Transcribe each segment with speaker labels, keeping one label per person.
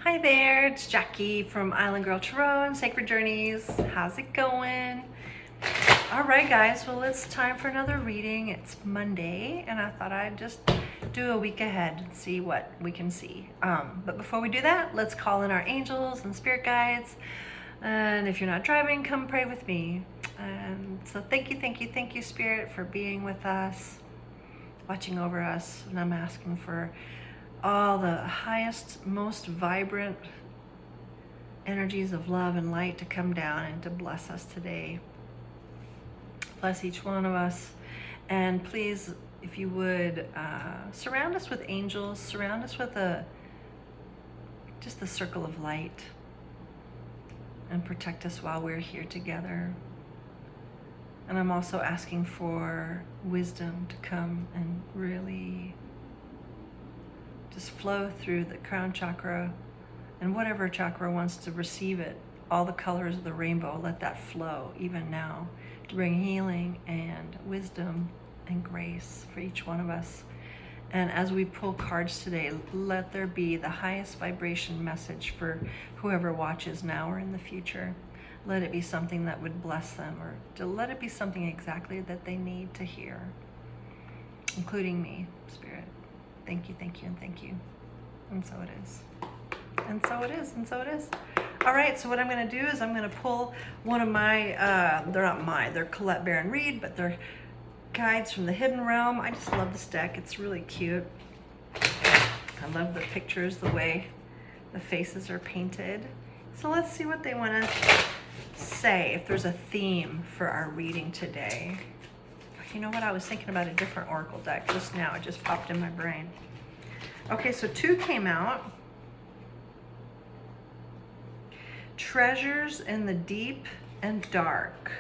Speaker 1: Hi there, it's Jackie from Island Girl Tarot and Sacred Journeys. How's it going? All right, guys, well, it's time for another reading. It's Monday, and I thought I'd just do a week ahead and see what we can see. But before we do that, let's call in our angels and spirit guides. And if you're not driving, come pray with me. And so thank you, Spirit, for being with us, watching over us. And I'm asking for all the highest, most vibrant energies of love and light to come down and to bless us today. Bless each one of us. And please, if you would, surround us with angels, surround us with just a circle of light, and protect us while we're here together. And I'm also asking for wisdom to come and really just flow through the crown chakra, and whatever chakra wants to receive it, all the colors of the rainbow, let that flow even now to bring healing and wisdom and grace for each one of us. And as we pull cards today, let there be the highest vibration message for whoever watches now or in the future. Let it be something that would bless them, or to let it be something exactly that they need to hear, including me, Spirit. Thank you, and thank you. And so it is. And so it is, and so it is. All right, so what I'm going to do is I'm going to pull one of my, they're not mine, they're Colette Baron Reid, but they're guides from the Hidden Realm. I just love this deck. It's really cute. I love the pictures, the way the faces are painted. So let's see what they want to say, if there's a theme for our reading today. You know what? I was thinking about a different oracle deck just now. It just popped in my brain. Okay, so 2 came out. Treasures in the deep and dark.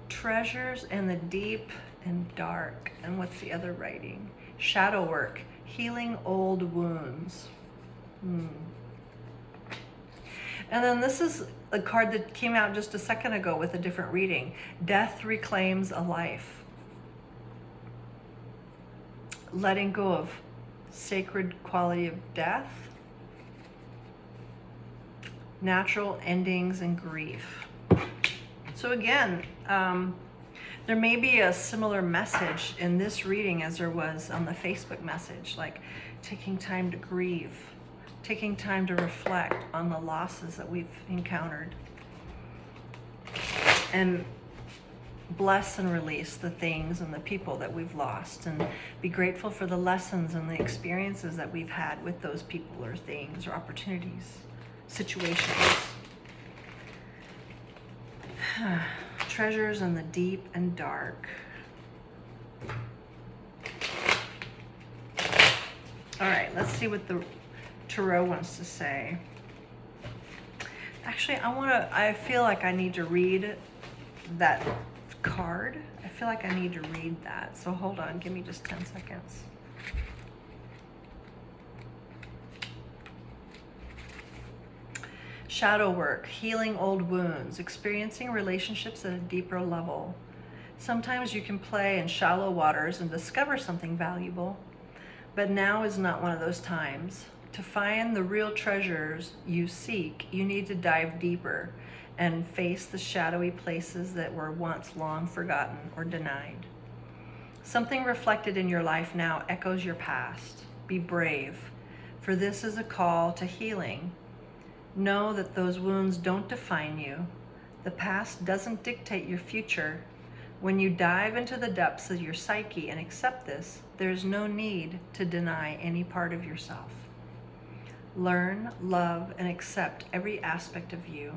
Speaker 1: Treasures in the deep and dark. And what's the other writing? Shadow work. Healing old wounds. And then this is a card that came out just a second ago with a different reading. Death reclaims a life. Letting go of sacred quality of death. Natural endings and grief. So again, there may be a similar message in this reading as there was on the Facebook message, like taking time to grieve, taking time to reflect on the losses that we've encountered, and bless and release the things and the people that we've lost, and be grateful for the lessons and the experiences that we've had with those people or things or opportunities, situations. Treasures in the deep and dark. All right, let's see what the Tarot wants to say. Actually, I feel like I need to read that card. I feel like I need to read that. So hold on, give me just 10 seconds. Shadow work, healing old wounds, experiencing relationships at a deeper level. Sometimes you can play in shallow waters and discover something valuable, but now is not one of those times. To find the real treasures you seek, you need to dive deeper and face the shadowy places that were once long forgotten or denied. Something reflected in your life now echoes your past. Be brave, for this is a call to healing. Know that those wounds don't define you. The past doesn't dictate your future. When you dive into the depths of your psyche and accept this, there's no need to deny any part of yourself. Learn, love, and accept every aspect of you.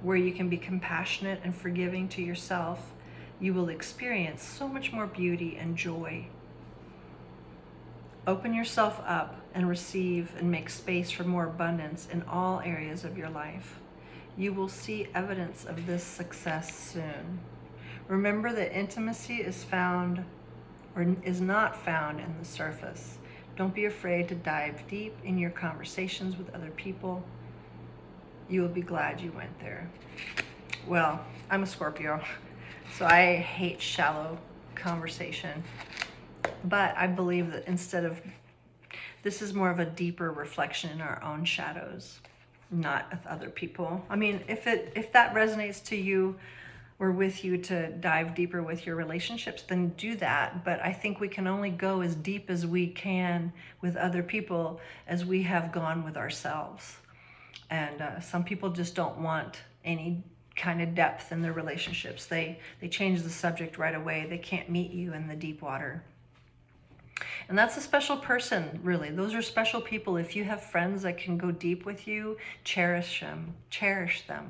Speaker 1: Where you can be compassionate and forgiving to yourself, you will experience so much more beauty and joy. Open yourself up and receive and make space for more abundance in all areas of your life. You will see evidence of this success soon. Remember that intimacy is found or is not found in the surface. Don't be afraid to dive deep in your conversations with other people. You will be glad you went there. Well, I'm a Scorpio, so I hate shallow conversation. But I believe that This is more of a deeper reflection in our own shadows, not with other people. I mean, if that resonates to you or with you to dive deeper with your relationships, then do that. But I think we can only go as deep as we can with other people as we have gone with ourselves. And some people just don't want any kind of depth in their relationships. They change the subject right away. They can't meet you in the deep water. And that's a special person, really. Those are special people. If you have friends that can go deep with you, cherish them,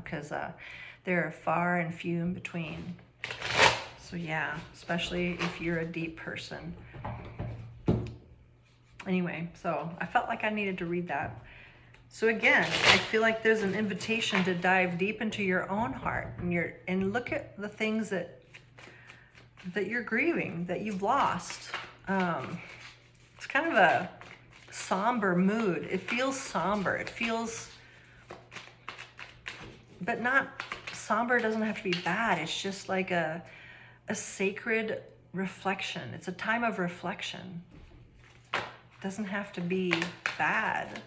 Speaker 1: because they're far and few in between. So yeah, especially if you're a deep person. Anyway, so I felt like I needed to read that. So again, I feel like there's an invitation to dive deep into your own heart and look at the things that you're grieving, that you've lost. It's kind of a somber mood. It feels somber. It feels, but not somber. Doesn't have to be bad. It's just like a sacred reflection. It's a time of reflection. It doesn't have to be bad.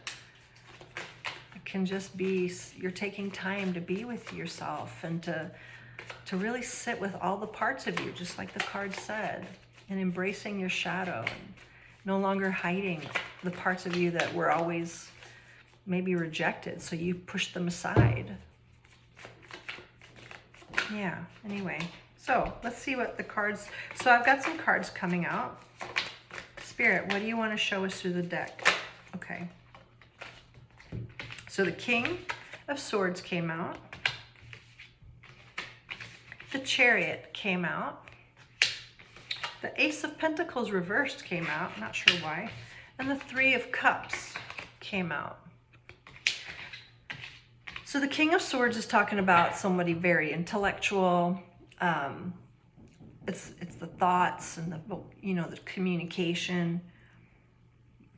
Speaker 1: It can just be you're taking time to be with yourself and to really sit with all the parts of you, just like the card said, and embracing your shadow and no longer hiding the parts of you that were always maybe rejected, so you push them aside. Yeah, anyway, so let's see what the cards, so I've got some cards coming out. Spirit, what do you want to show us through the deck? Okay. So the King of Swords came out. The Chariot came out. The Ace of Pentacles reversed came out, not sure why. And the Three of Cups came out. So the King of Swords is talking about somebody very intellectual. It's the thoughts and the communication.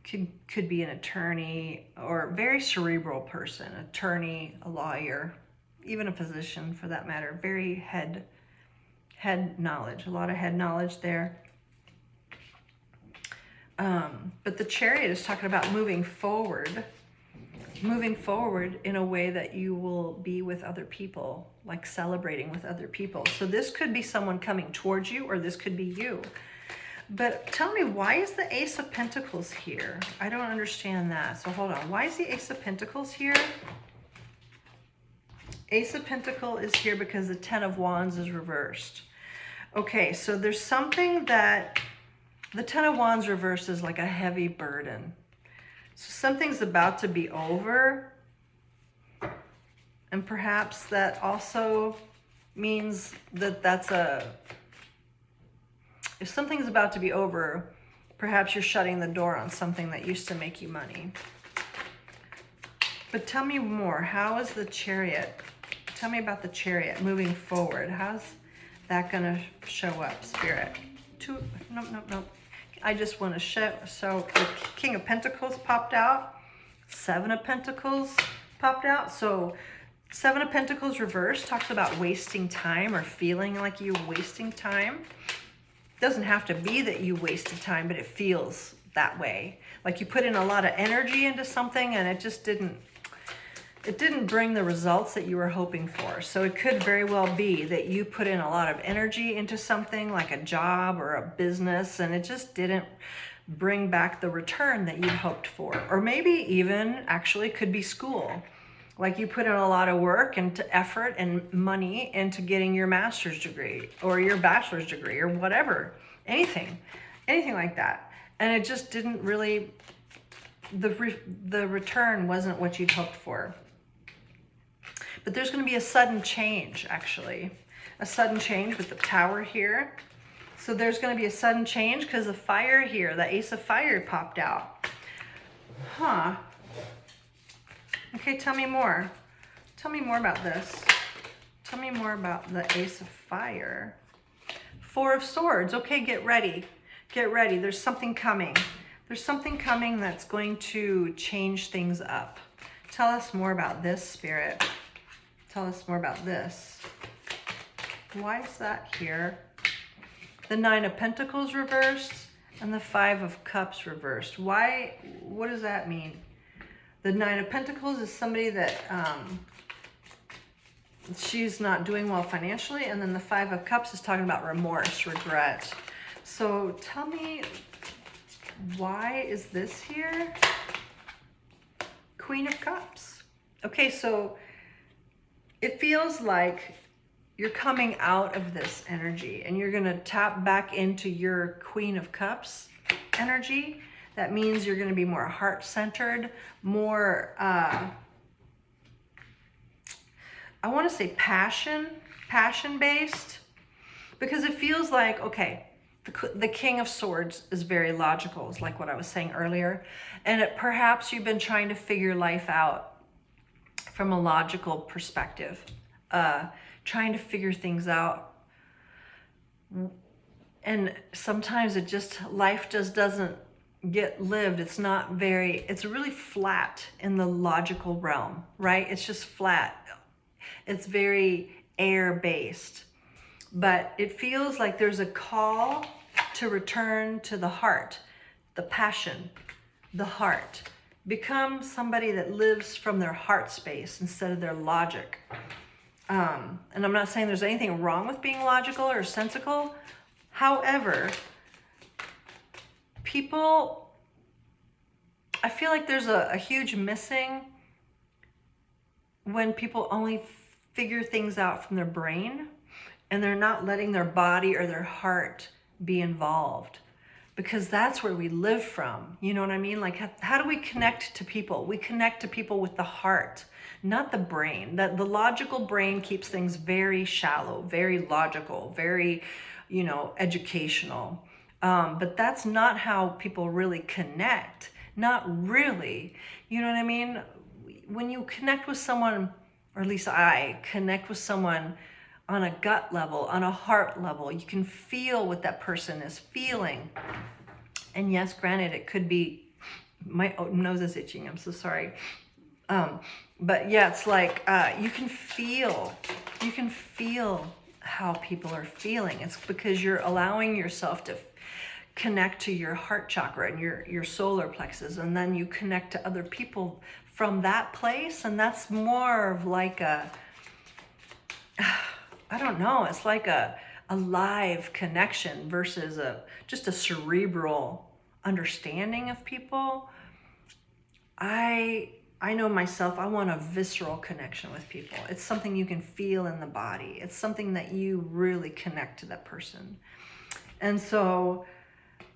Speaker 1: Could be an attorney or a very cerebral person, attorney, a lawyer, even a physician for that matter. Very head knowledge, a lot of head knowledge there. But the Chariot is talking about moving forward in a way that you will be with other people, like celebrating with other people. So this could be someone coming towards you, or this could be you. But tell me, why is the Ace of Pentacles here? I don't understand that. So hold on. Why is the Ace of Pentacles here? Ace of Pentacles is here because the Ten of Wands is reversed. Okay, so there's something that the Ten of Wands reversed is like a heavy burden. So something's about to be over. And perhaps that also means that if something's about to be over, perhaps you're shutting the door on something that used to make you money. But tell me more. How is the Chariot? Tell me about the Chariot moving forward. How's that going to show up, Spirit? Nope. I just want to show. So the King of Pentacles popped out. Seven of Pentacles popped out. So Seven of Pentacles reversed talks about wasting time or feeling like you're wasting time. It doesn't have to be that you wasted time, but it feels that way. Like you put in a lot of energy into something and it just didn't bring the results that you were hoping for. So it could very well be that you put in a lot of energy into something like a job or a business and it just didn't bring back the return that you'd hoped for. Or maybe even actually could be school. Like you put in a lot of work and effort and money into getting your master's degree or your bachelor's degree or whatever, anything like that. And it just didn't really, the return wasn't what you'd hoped for. But there's going to be a sudden change, actually. A sudden change with the Tower here. So there's going to be a sudden change because the Fire here, the Ace of Fire popped out. Huh. Okay, tell me more. Tell me more about this. Tell me more about the Ace of Fire. Four of Swords. Okay, get ready. Get ready. There's something coming. There's something coming that's going to change things up. Tell us more about this, Spirit. Tell us more about this. Why is that here? The Nine of Pentacles reversed And the Five of Cups reversed. Why? What does that mean? The Nine of Pentacles is somebody that she's not doing well financially. And then the Five of Cups is talking about remorse, regret. So tell me, why is this here? Queen of Cups. Okay, so it feels like you're coming out of this energy and you're going to tap back into your Queen of Cups energy. That means you're going to be more heart-centered, more, I want to say passion-based, because it feels like, okay, the King of Swords is very logical, is like what I was saying earlier. And perhaps you've been trying to figure life out from a logical perspective, trying to figure things out. And sometimes life just doesn't get lived. It's really flat in the logical realm, right? It's just flat. It's very air-based. But it feels like there's a call to return to the heart, the passion, the heart. Become somebody that lives from their heart space instead of their logic. And I'm not saying there's anything wrong with being logical or sensical. However, I feel like there's a huge missing when people only figure things out from their brain and they're not letting their body or their heart be involved, because that's where we live from. You know what I mean? Like, how do we connect to people? We connect to people with the heart, not the brain. The logical brain keeps things very shallow, very logical, very, educational. But that's not how people really connect. Not really. You know what I mean? When you connect with someone, or at least I connect with someone on a gut level, on a heart level, you can feel what that person is feeling. And yes, granted, it could be, my nose is itching, I'm so sorry. But yeah, it's like, you can feel how people are feeling. It's because you're allowing yourself to connect to your heart chakra and your solar plexus, and then you connect to other people from that place. And that's more of like I don't know, it's like a live connection versus just a cerebral understanding of people. I know myself, I want a visceral connection with people. It's something you can feel in the body. It's something that you really connect to that person. And so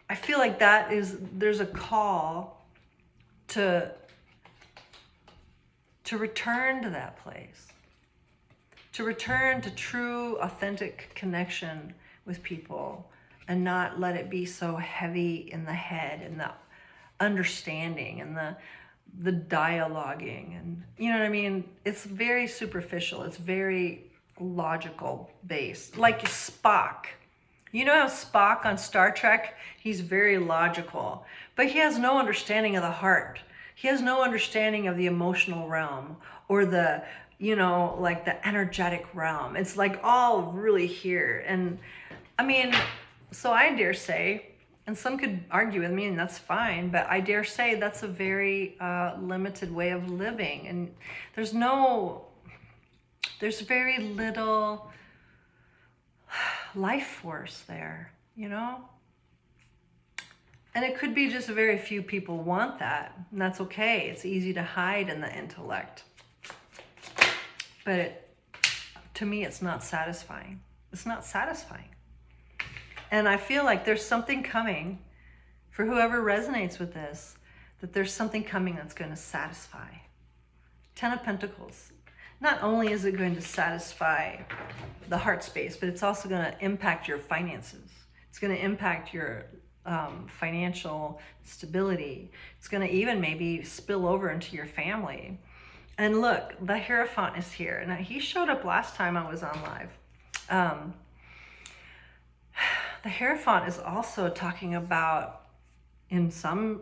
Speaker 1: I feel like there's a call to return to that place, to return to true, authentic connection with people and not let it be so heavy in the head and the understanding and the dialoguing. And you know what I mean? It's very superficial. It's very logical based. Like Spock. You know how Spock on Star Trek, he's very logical, but he has no understanding of the heart. He has no understanding of the emotional realm or the, like the energetic realm. It's like all really here. And I mean, so I dare say, and some could argue with me and that's fine, but I dare say that's a very limited way of living. And there's very little life force there, And it could be just very few people want that, and that's okay. It's easy to hide in the intellect. But to me, it's not satisfying. It's not satisfying. And I feel like there's something coming for whoever resonates with this, that there's something coming that's going to satisfy. Ten of Pentacles. Not only is it going to satisfy the heart space, but it's also going to impact your finances. It's going to impact your financial stability. It's going to even maybe spill over into your family. And look, the Hierophant is here. Now, he showed up last time I was on live. The Hierophant is also talking about, in some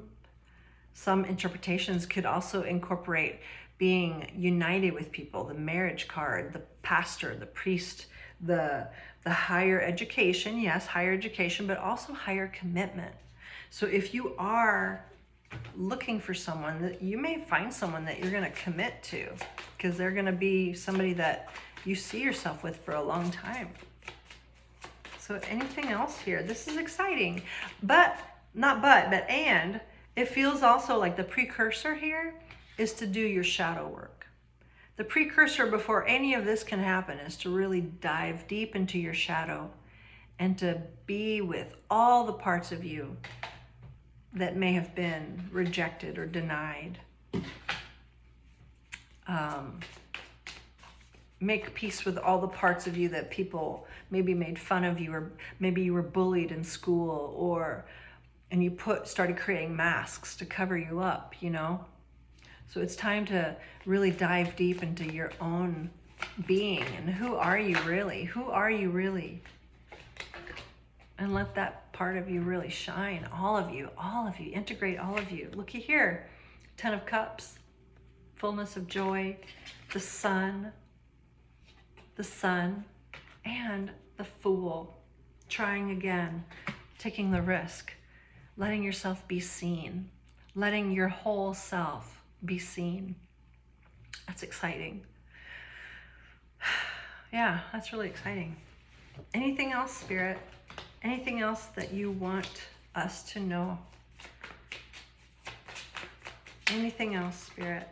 Speaker 1: interpretations, could also incorporate being united with people, the marriage card, the pastor, the priest, the higher education, yes, higher education, but also higher commitment. So if you are looking for someone, that you may find someone that you're going to commit to, because they're going to be somebody that you see yourself with for a long time. So anything else here? This is exciting, but and it feels also like the precursor here is to do your shadow work. The precursor before any of this can happen is to really dive deep into your shadow and to be with all the parts of you that may have been rejected or denied. Make peace with all the parts of you that people maybe made fun of you, or maybe you were bullied in school, and you started creating masks to cover you up, you know? So it's time to really dive deep into your own being, and who are you really? Who are you really? And let that part of you really shine. All of you, integrate all of you. Looky here, 10 of Cups, fullness of joy, the sun, and the Fool, trying again, taking the risk, letting yourself be seen, letting your whole self be seen. That's exciting. Yeah, that's really exciting. Anything else, Spirit? Anything else that you want us to know? Anything else, Spirit?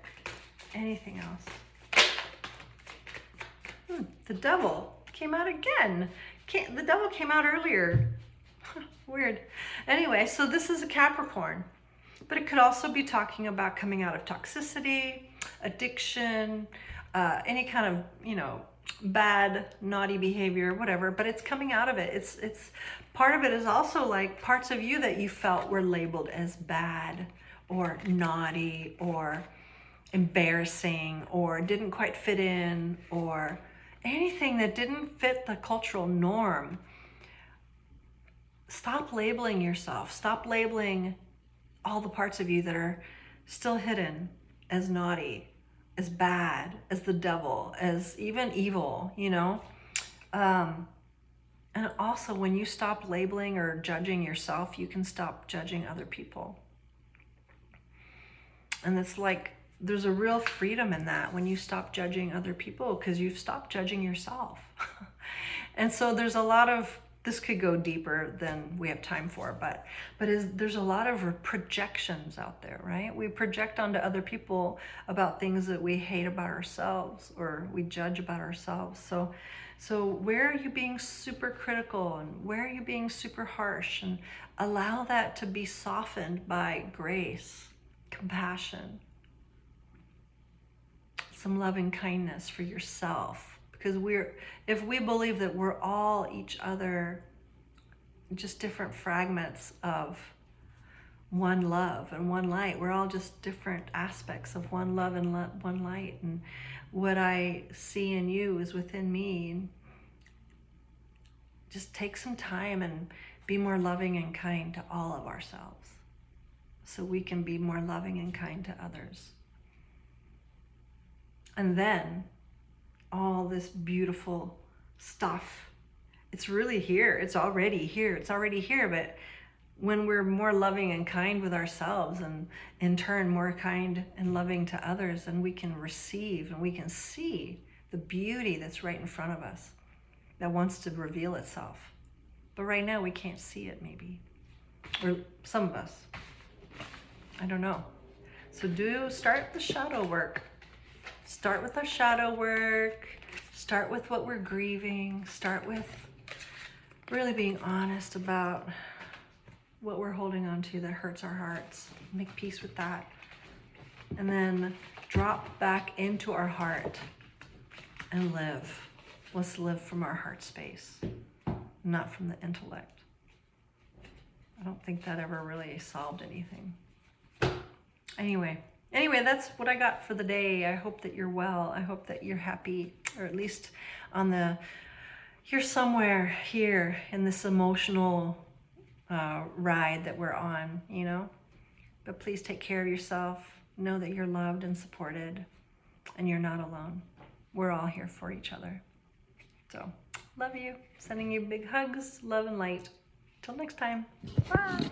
Speaker 1: Anything else? The Devil came out again. The Devil came out earlier. Weird. Anyway, so this is a Capricorn, but it could also be talking about coming out of toxicity, addiction, any kind of, you know, bad, naughty behavior, whatever, but it's coming out of it. It's part of it is also like parts of you that you felt were labeled as bad or naughty or embarrassing or didn't quite fit in, or anything that didn't fit the cultural norm. Stop labeling yourself. Stop labeling all the parts of you that are still hidden as naughty, as bad, as the devil, as even evil, you know? And also, when you stop labeling or judging yourself, you can stop judging other people. And it's like, there's a real freedom in that when you stop judging other people, because you've stopped judging yourself. And so there's a lot of, this could go deeper than we have time for, but there's a lot of projections out there, right? We project onto other people about things that we hate about ourselves or we judge about ourselves. So where are you being super critical, and where are you being super harsh? And allow that to be softened by grace, compassion, some loving kindness for yourself. Because if we believe that we're all each other, just different fragments of one love and one light, we're all just different aspects of one love and one light. And what I see in you is within me. Just take some time and be more loving and kind to all of ourselves, so we can be more loving and kind to others. And then all this beautiful stuff, it's really here. It's already here. It's already here. But when we're more loving and kind with ourselves, and in turn more kind and loving to others, then we can receive and we can see the beauty that's right in front of us that wants to reveal itself. But right now we can't see it, maybe. Or some of us. I don't know. So start the shadow work. Start with our shadow work. Start with what we're grieving. Start with really being honest about what we're holding on to that hurts our hearts. Make peace with that. And then drop back into our heart and live. Let's live from our heart space, not from the intellect. I don't think that ever really solved anything. Anyway, that's what I got for the day. I hope that you're well. I hope that you're happy, or at least you're somewhere here in this emotional ride that we're on, you know? But please take care of yourself. Know that you're loved and supported, and you're not alone. We're all here for each other. So, love you. Sending you big hugs, love and light. Till next time. Bye.